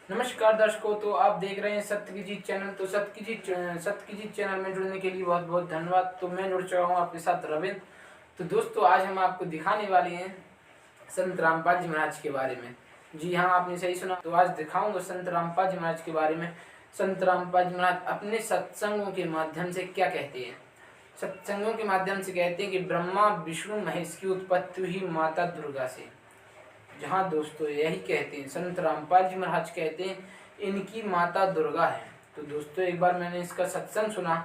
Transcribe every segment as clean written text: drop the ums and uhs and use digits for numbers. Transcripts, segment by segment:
नमस्कार दर्शकों, तो आप देख रहे हैं सत्य की जीत चैनल। तो सत्य की जीत चैनल में जुड़ने के लिए बहुत बहुत धन्यवाद। तो मैं जुड़ चुका हूँ आपके साथ रविंद्र। तो दोस्तों, आज हम आपको दिखाने वाले हैं संत रामपाल जी महाराज के बारे में। जी हाँ, आपने सही सुना। तो आज दिखाऊंगा संत रामपाल जी महाराज के बारे में। संत रामपाल जी महाराज अपने सत्संगों के माध्यम से क्या कहते हैं। सत्संगों के माध्यम से कहते हैं कि ब्रह्मा विष्णु महेश की उत्पत्ति हुई माता दुर्गा से। जहाँ दोस्तों यही कहते हैं, संत रामपाल जी महाराज कहते हैं इनकी माता दुर्गा है। तो दोस्तों, एक बार मैंने इसका सत्संग सुना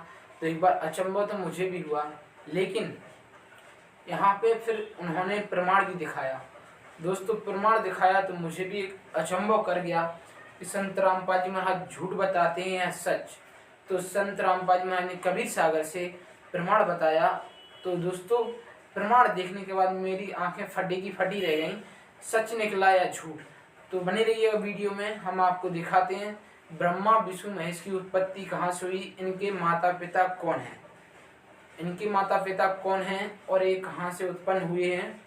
तो एक बार अचंभव तो मुझे भी हुआ, लेकिन यहाँ पे फिर उन्होंने प्रमाण भी दिखाया। दोस्तों, प्रमाण दिखाया तो मुझे भी एक अचंभव कर गया कि संत रामपाल जी महाराज झूठ बताते हैं या सच। तो संत रामपाल जी महाराज ने कबीर सागर से प्रमाण बताया। तो दोस्तों, प्रमाण देखने के बाद मेरी आंखें फटी की फटी रह गईं, सच निकला या झूठ। तो बने रहिएगा वीडियो में, हम आपको दिखाते हैं ब्रह्मा विष्णु महेश की उत्पत्ति कहाँ से हुई, इनके माता पिता कौन हैं, और ये कहाँ से उत्पन्न हुए हैं।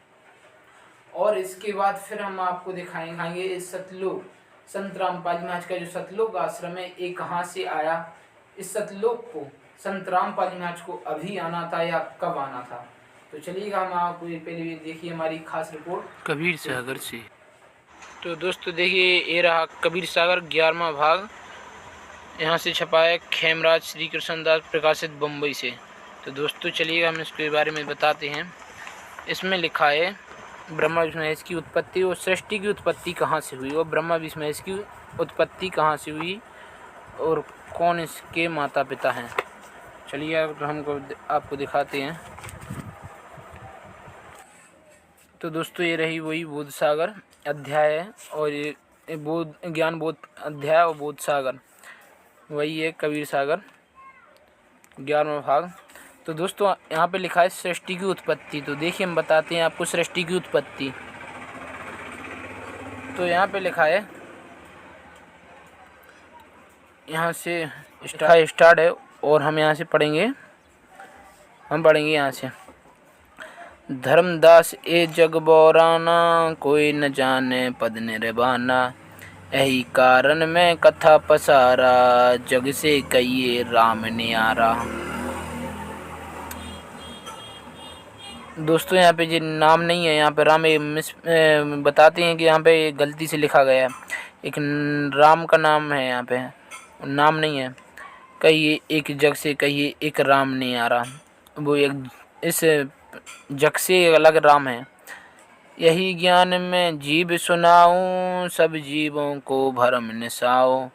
और इसके बाद फिर हम आपको दिखाएंगे इस सतलोक, संत रामपाल जी महाराज का जो सतलोक आश्रम है, ये कहाँ से आया। इस सतलोक को संत रामपाल जी महाराज को अभी आना था या कब आना था। तो चलिएगा, हम आपको ये पहले देखिए हमारी खास रिपोर्ट कबीर सागर से। तो दोस्तों देखिए, ये रहा कबीर सागर 11वां भाग। यहाँ से छपा है खेमराज श्री कृष्णदास प्रकाशित बम्बई से। तो दोस्तों चलिएगा, हम इसके बारे में बताते हैं। इसमें लिखा है ब्रह्मा विष्णु महेश की उत्पत्ति और सृष्टि की उत्पत्ति कहाँ से हुई, और ब्रह्मा विष्णु महेश की उत्पत्ति कहाँ से हुई और कौन इसके माता पिता हैं। चलिए तो हमको आपको दिखाते हैं। तो दोस्तों, ये रही वही बोध सागर अध्याय है, और ये बोध ज्ञान बोध अध्याय और बोध सागर वही है कबीर सागर 11वां भाग। तो दोस्तों, यहाँ पे लिखा है सृष्टि की उत्पत्ति। तो देखिए, हम बताते हैं आपको सृष्टि की उत्पत्ति। तो यहाँ पे लिखा है, यहाँ से स्टार्ट है और हम यहाँ से पढ़ेंगे। यहाँ से। धर्मदास ए जग बौराना, कोई न जाने पद निर्वाना, यही कारण मैं कथा पसारा, जग से कहिए राम न्यारा। दोस्तों, यहाँ पे ये नाम नहीं है, यहाँ पे राम बताते हैं कि यहाँ पे गलती से लिखा गया है। एक राम का नाम है, यहाँ पे नाम नहीं है। कहिए एक जग से कहिए एक राम न्यारा, वो एक इस जग से अलग राम है। यही ज्ञान में जीव सुनाऊं, सब जीवों को भरम निसाओ।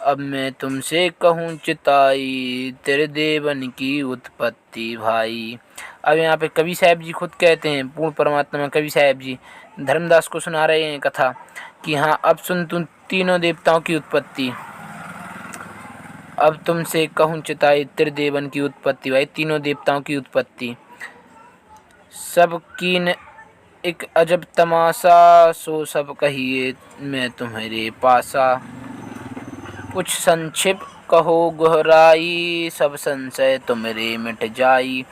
अब मैं तुमसे कहूँ चिताई, तेरे देवन की उत्पत्ति भाई। अब यहाँ पे कवि साहब जी खुद कहते हैं, पूर्ण परमात्मा कवि साहब जी धर्मदास को सुना रहे हैं कथा कि हाँ, अब सुन तुम तीनों देवताओं की उत्पत्ति। अब तुमसे कहूँ चिताई, तेरे देवन की उत्पत्ति भाई, तीनों देवताओं की उत्पत्ति। सब कीन एक अजब तमाशा, सो सब कहिए मैं तुम्हारे पासा। कुछ संक्षिप्त कहो गहराई, सब संशय तुमरे मिट जाई।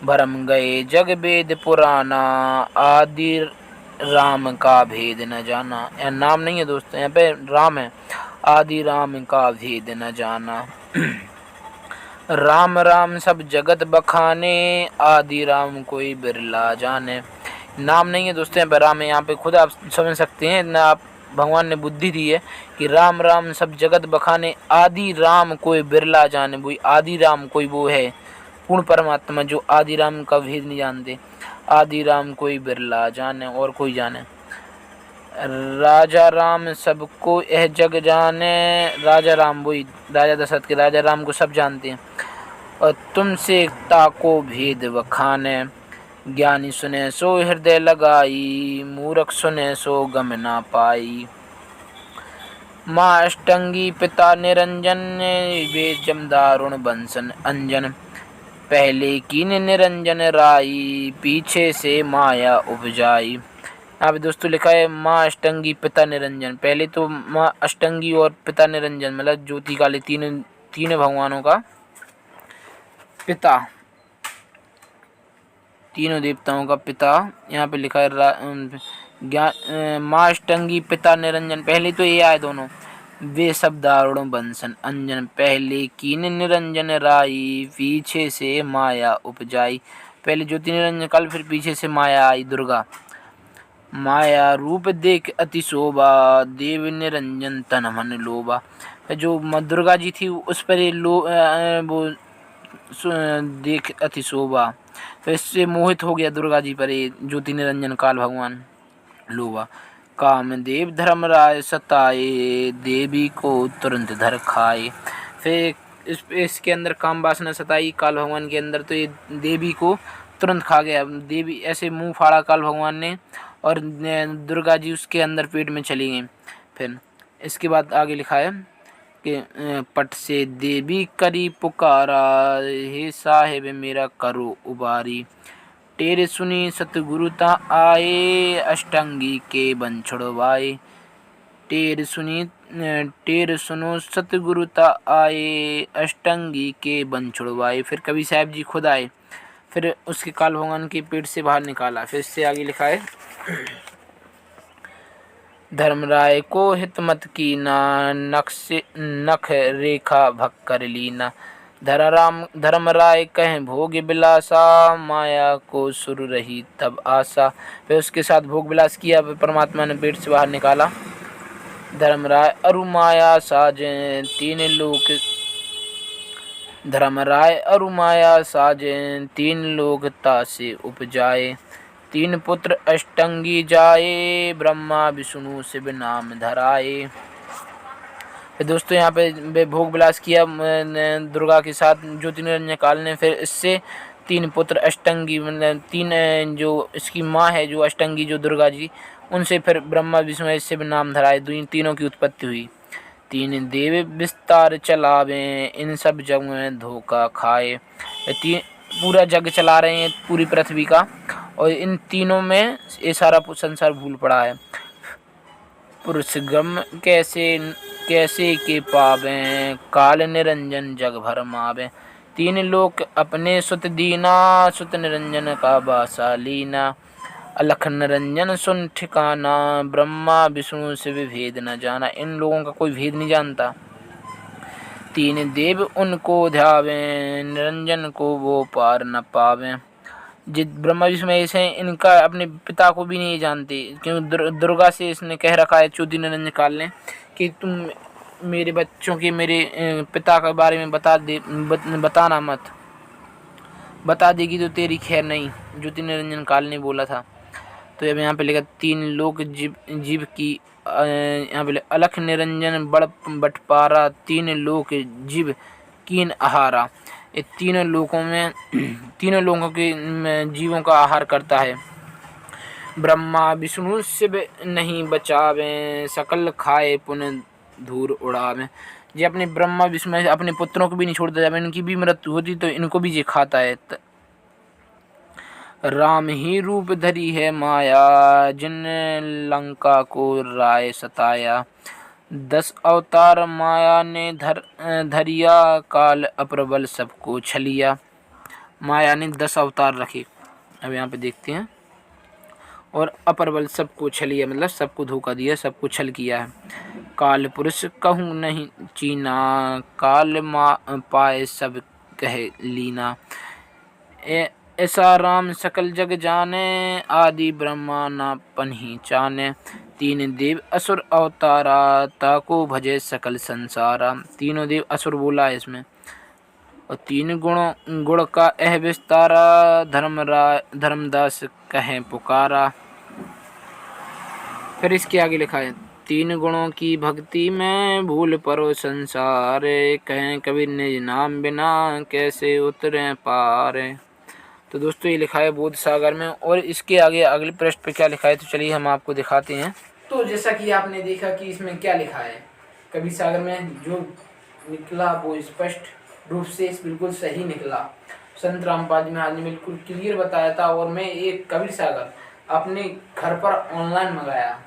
भरम गए जग वेद पुराना, आदि राम का भेद न जाना। यह नाम नहीं है दोस्तों, यहाँ पे राम है। आदि राम का भेद न जाना। राम राम सब जगत बखाने, आदि राम कोई बिरला जाने। नाम नहीं है दोस्तों, यहाँ पे राम है। यहाँ पे खुद आप समझ सकते हैं ना, आप भगवान ने बुद्धि दी है कि राम राम सब जगत बखाने, आदि राम कोई बिरला जाने। वही आदि राम कोई वो है पूर्ण परमात्मा जो आदि राम का भेद नहीं जानते। आदि राम कोई बिरला जाने और कोई जाने। राजा राम सबको यह जग जाने, राजा राम वही राजा दशरथ के राजा राम को सब जानते हैं। और तुमसे ताको भेद बखाने, ज्ञानी सुने सो हृदय लगाई, मूर्ख सुने सो गम ना पाई। माँ अष्टंगी पिता निरंजन, वे जमदारुण बंसन अंजन। पहले कीन निरंजन राई, पीछे से माया उपजाई। यहाँ पे दोस्तों लिखा है माँ अष्टंगी पिता निरंजन। पहले तो माँ अष्टंगी और पिता निरंजन, मतलब ज्योति काले तीनों भगवानों का पिता, तीनों देवताओं का पिता। यहाँ पे लिखा है माष्टंगी पिता निरंजन, पहले तो ये आए दोनों। वे सब दारुण बंसन अंजन, पहले कीन निरंजन राई, पीछे से माया उपजाई। पहले ज्योति निरंजन काल, फिर पीछे से माया आई दुर्गा। माया रूप देख अति शोभा, देव निरंजन तन मन लोभा। जो दुर्गा जी थी उस पर ये वो देख अति शोभा, तो इससे मोहित हो गया दुर्गा जी पर ये ज्योति निरंजन काल भगवान लोभा। कामदेव धर्मराय सताए, देवी को तुरंत धर खाए। फिर इसके अंदर काम वासना सताई काल भगवान के अंदर, तो ये देवी को तुरंत खा गया। देवी ऐसे मुंह फाड़ा काल भगवान ने, और दुर्गा जी उसके अंदर पेट में चली गई। फिर इसके बाद आगे लिखा है कि पट से देवी करी पुकारा, हे साहेब मेरा करो उबारी। टेर सुनी सतगुरुता आए, अष्टंगी के बन छुड़वाए। टेर सुनो सतगुरुता आए, अष्टंगी के बन छुड़वाए। फिर कवि साहब जी खुद आए, फिर उसके काल भगवान के पेट से बाहर निकाला। फिर इससे आगे लिखा है धर्मराय को हित मत कीना, नख रेखा भक्कर लीना। धर्मराय कहें भोग बिलासा, माया को सुर रही तब आशा। फिर उसके साथ भोग विलास किया, परमात्मा ने पेट से बाहर निकाला। धर्मराय अरु माया साजें तीन लोक, धर्मराय अरु माया साजें तीन लोक तासे उपजाए। तीन पुत्र अष्टंगी जाए, ब्रह्मा विष्णु शिव नाम धराए। फिर दोस्तों यहाँ पे भोग विलास किया दुर्गा के साथ ज्योति निरंजन काल ने। फिर इससे तीन पुत्र अष्टंगी, मतलब तीन जो इसकी माँ है जो अष्टंगी जो दुर्गा जी, उनसे फिर ब्रह्मा विष्णु शिव नाम धराए, तीनों की उत्पत्ति हुई। तीन देव विस्तार चलावे, इन सब जग में धोखा खाए। पूरा जग चला रहे हैं पूरी पृथ्वी का, और इन तीनों में ये सारा संसार भूल पड़ा है। पुरुष गम कैसे के पावें, काल निरंजन जग भर मावें। तीन लोक अपने सुत दीना, सुत निरंजन का बासा लीना। अलख निरंजन सुन ठिकाना, ब्रह्मा विष्णु शिव भेद न जाना। इन लोगों का कोई भेद नहीं जानता। तीन देव उनको ध्यावें, निरंजन को वो पार न पावें। जित ब्रह्मा विष्णु महेश हैं, इनका अपने पिता को भी नहीं जानते, क्योंकि दुर्गा से इसने कह रखा है ज्योति निरंजन काल ने कि तुम मेरे बच्चों के मेरे पिता के बारे में बताना मत, बता देगी तो तेरी खैर नहीं, ज्योति निरंजन काल ने बोला था। तो अब यहाँ पे लिखा तीन लोक जीव की, यहाँ पे अलख निरंजन बड़ बटपारा, तीन लोक जीव कीन आहारा। ये तीनों लोकों में तीनों लोगों के जीवों का आहार करता है। ब्रह्मा विष्णु शिव नहीं बचावें, सकल खाए पुण्य धूर उड़ावें। ये अपने ब्रह्मा विष्णु अपने पुत्रों को भी नहीं छोड़ता, जब इनकी भी मृत्यु होती तो इनको भी ये खाता है। राम ही रूप धरी है माया, जिन लंका को राय सताया। 10 अवतार माया ने धरिया, काल अप्रबल सबको छलिया। माया ने 10 अवतार रखे, अब यहाँ पे देखते हैं। और अप्रबल सबको छलिया मतलब सबको धोखा दिया, सबको छल किया है। काल पुरुष कहूँ नहीं चीना, काल पाए सब कह लीना। ऐसा राम सकल जग जाने, आदि ब्रह्मा ना पन्ही चाने। तीन देव असुर अवतारा, ताको भजे सकल संसारा। तीनों देव असुर बोला है इसमें। और तीन गुण का एह विस्तारा, धर्मदास कहें पुकारा। फिर इसके आगे लिखा है तीन गुणों की भक्ति में, भूल परो संसार। कहें कबीर निज नाम बिना, कैसे उतरे पार। तो दोस्तों ये लिखा है बोध सागर में। और इसके आगे अगले पृष्ठ पे क्या लिखा है तो चलिए हम आपको दिखाते हैं। तो जैसा कि आपने देखा कि इसमें क्या लिखा है, कबीर सागर में जो निकला वो स्पष्ट रूप से बिल्कुल सही निकला। संत रामपाल जी महाराज ने बिल्कुल क्लियर बताया था। और मैं एक कबीर सागर अपने घर पर ऑनलाइन मंगाया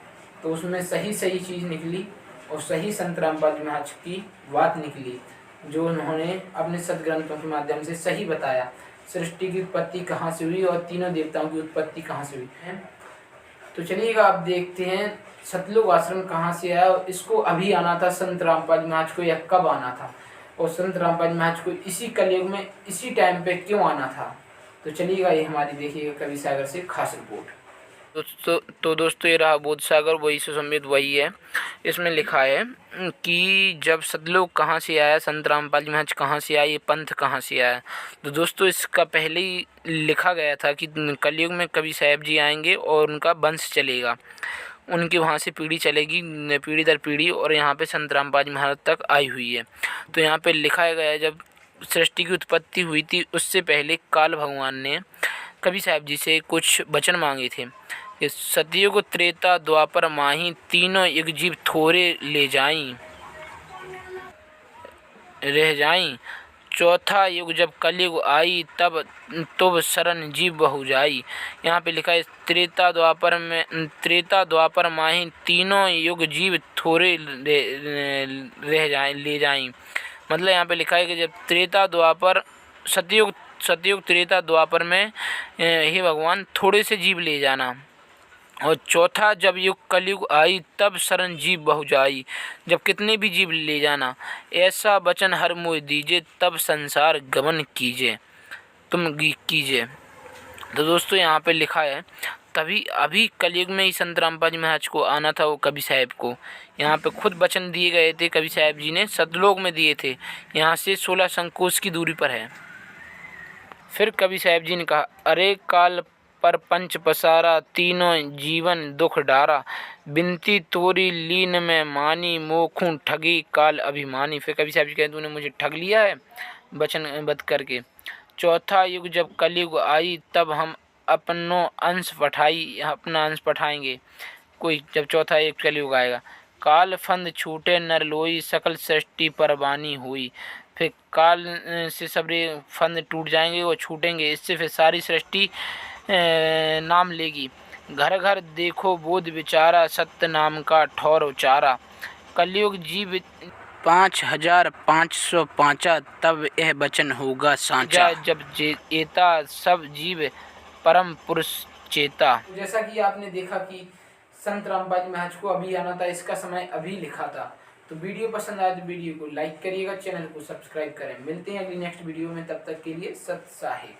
तो उसमें सही चीज़ निकली, और सही संत रामपाल जी महाराज की बात निकली, जो उन्होंने अपने सदग्रंथों के माध्यम से सही बताया। सृष्टि की उत्पत्ति कहाँ से हुई और तीनों देवताओं की उत्पत्ति कहाँ से हुई है। तो चलिएगा आप देखते हैं सतलोक आश्रम कहाँ से आया और इसको अभी आना था संत रामपाल महाराज को या कब आना था, और संत रामपाल महाराज को इसी कलयुग में इसी टाइम पे क्यों आना था। तो चलिएगा ये हमारी देखिएगा कवि सागर से खास रिपोर्ट। तो दोस्तों ये रहा बोध सागर, वही सुसंवेद वही है। इसमें लिखा है कि जब सतलोक कहाँ से आया, संत रामपाल जी महाराज कहाँ से आए, ये पंथ कहाँ से आया। तो दोस्तों इसका पहले ही लिखा गया था कि कलयुग में कवि साहब जी आएंगे और उनका वंश चलेगा, उनकी वहाँ से पीढ़ी चलेगी पीढ़ी दर पीढ़ी, और यहाँ पे संत रामपाल जी महाराज तक आई हुई है। तो यहाँ पे लिखा गया है जब सृष्टि की उत्पत्ति हुई थी उससे पहले काल भगवान ने कवि साहब जी से कुछ वचन मांगे थे कि सतयुग त्रेता द्वापर माही तीनों युग जीव थोड़े ले जाई रह जाई, चौथा युग जब कलयुग आई तब तुब शरण जीव बहु जाई। यहाँ पे लिखा है त्रेता द्वापर माही तीनों युग जीव थोड़े ले जाई। मतलब यहाँ पे लिखा है कि जब त्रेता द्वापर सतयुग त्रेता द्वापर में हे भगवान थोड़े से जीव ले जाना, और चौथा जब युग कलयुग आई तब शरण जीव बहु जाई, जब कितने भी जीव ले जाना। ऐसा वचन हर मोह दीजिए तब संसार गमन कीजिए तुम कीजिए। तो दोस्तों यहाँ पे लिखा है तभी अभी कलयुग में ही संत रामपाल जी महाराज को आना था, वो कवि साहब को। यहाँ पे खुद वचन दिए गए थे, कवि साहब जी ने सतलोक में दिए थे, यहाँ से 16 संकोच की दूरी पर है। फिर कवि साहब जी ने कहा, अरे काल पर पंच पसारा तीनों जीवन दुख डारा, बिनती तोरी लीन में मानी मोखूं ठगी काल अभिमानी। फिर कवि साहब जी कहते तूने मुझे ठग लिया है वचन बद करके। चौथा युग जब कलयुग आई तब हम अपना अंश पठाएंगे कोई, जब चौथा युग कलयुग आएगा। काल फंद छूटे नर लोई सकल सृष्टि पर बानी हुई। फिर काल से सबरे फंद टूट जाएंगे, वो छूटेंगे, इससे फिर सारी सृष्टि नाम लेगी। घर घर देखो बोध विचारा सत्य नाम का ठौर उचारा। कलयुग जीव 5505 तब यह वचन होगा सांचा, जब एता सब जीव परम पुरुष चेता। जैसा कि आपने देखा कि संत रामपाल जी महाराज को अभी आना था, इसका समय अभी लिखा था। तो वीडियो पसंद आए तो वीडियो को लाइक करिएगा, चैनल को सब्सक्राइब करें। मिलते हैं अगली नेक्स्ट वीडियो में, तब तक के लिए सत साहिब।